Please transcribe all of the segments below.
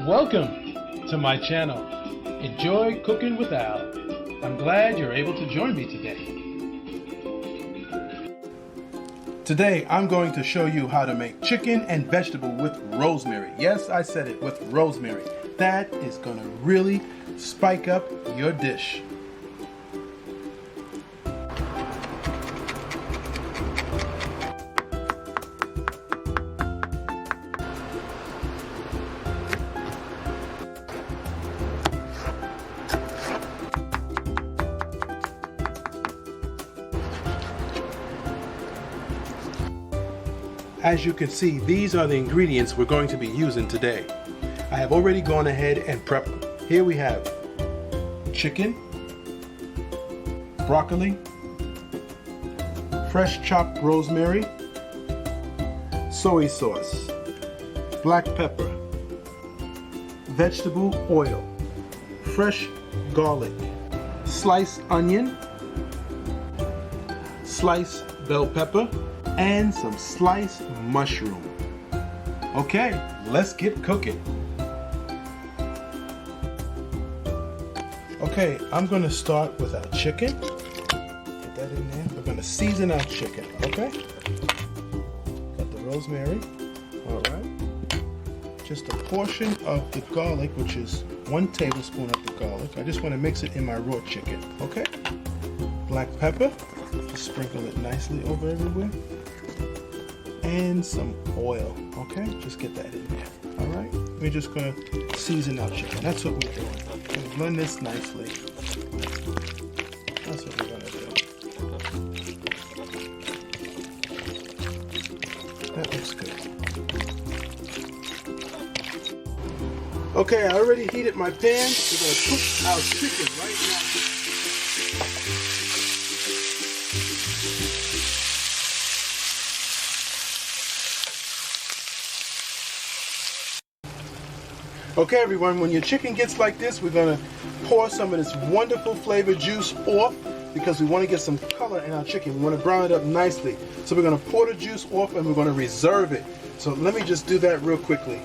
Welcome to my channel. Enjoy cooking with Al. I'm glad you're able to join me today. Today I'm going to show you how to make chicken and vegetable with rosemary. Yes, I said it, with rosemary. That is going to really spike up your dish. As you can see, these are the ingredients we're going to be using today. I have already gone ahead and prepped them. Here we have chicken, broccoli, fresh chopped rosemary, soy sauce, black pepper, vegetable oil, fresh garlic, sliced onion, sliced bell pepper, and some sliced mushroom. Okay, let's get cooking. Okay, I'm gonna start with our chicken. Put that in there. We're gonna season our chicken, okay? Got the rosemary, all right. Just a portion of the garlic, which is 1 tablespoon of the garlic. I just wanna mix it in my raw chicken, okay? Black pepper, just sprinkle it nicely over everywhere. And some oil, okay? Just get that in there, all right? We're just gonna season our chicken. That's what we're doing. We're gonna blend this nicely. That's what we're gonna do. That looks good. Okay, I already heated my pan. We're gonna cook our chicken right now. Okay everyone, when your chicken gets like this, we're going to pour some of this wonderful flavor juice off because we want to get some color in our chicken. We want to brown it up nicely. So we're going to pour the juice off and we're going to reserve it. So let me just do that real quickly.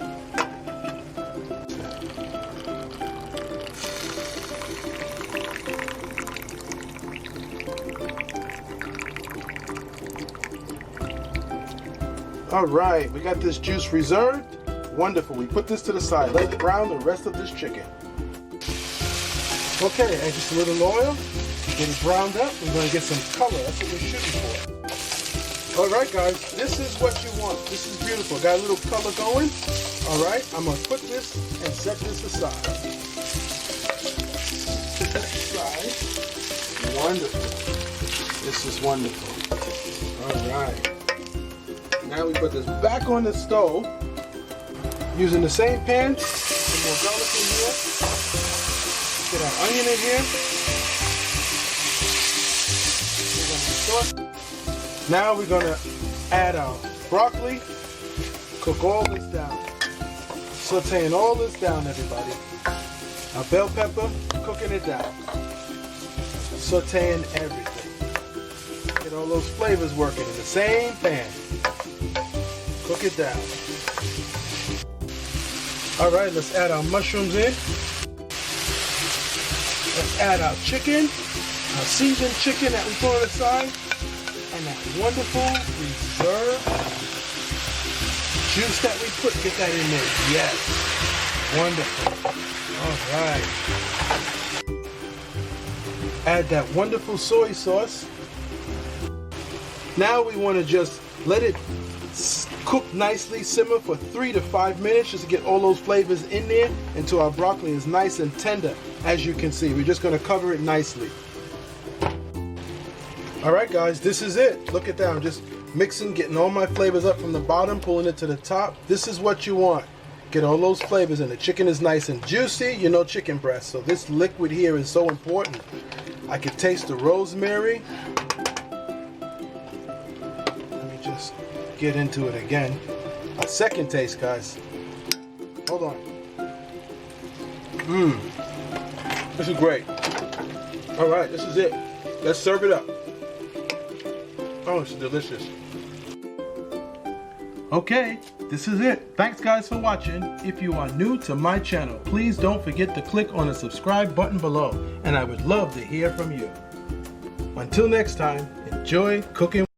All right, we got this juice reserved. Wonderful. We put this to the side. Let's brown the rest of this chicken. Okay, and just a little oil. Get it browned up. We're going to get some color. That's what we're shooting for. All right, guys. This is what you want. This is beautiful. Got a little color going. All right. I'm going to put this and set this aside. Set this aside. Wonderful. This is wonderful. All right. Now we put this back on the stove. Using the same pan, some more garlic in here. Get our onion in here. Now we're going to add our broccoli. Cook all this down. Sauteing all this down, everybody. Our bell pepper, cooking it down. Sauteing everything. Get all those flavors working in the same pan. Cook it down. All right, let's add our mushrooms in. Let's add our chicken, our seasoned chicken that we put on the side, and that wonderful reserve juice that we put. Get that in there. Yes. Wonderful. All right. Add that wonderful soy sauce. Now we want to just let it cook nicely, simmer for 3 to 5 minutes just to get all those flavors in there until our broccoli is nice and tender. As you can see, we're just going to cover it nicely. All right, guys, this is it. Look at that. I'm just mixing, getting all my flavors up from the bottom, pulling it to the top. This is what you want. Get all those flavors in. The chicken is nice and juicy, you know, chicken breast. So this liquid here is so important. I can taste the rosemary. Get into it again. A second taste, guys. Hold on. This is great. All right, this is it. Let's serve it up. Oh, it's delicious. Okay, this is it. Thanks guys for watching. If you are new to my channel, please don't forget to click on the subscribe button below, and I would love to hear from you. Until next time, enjoy cooking.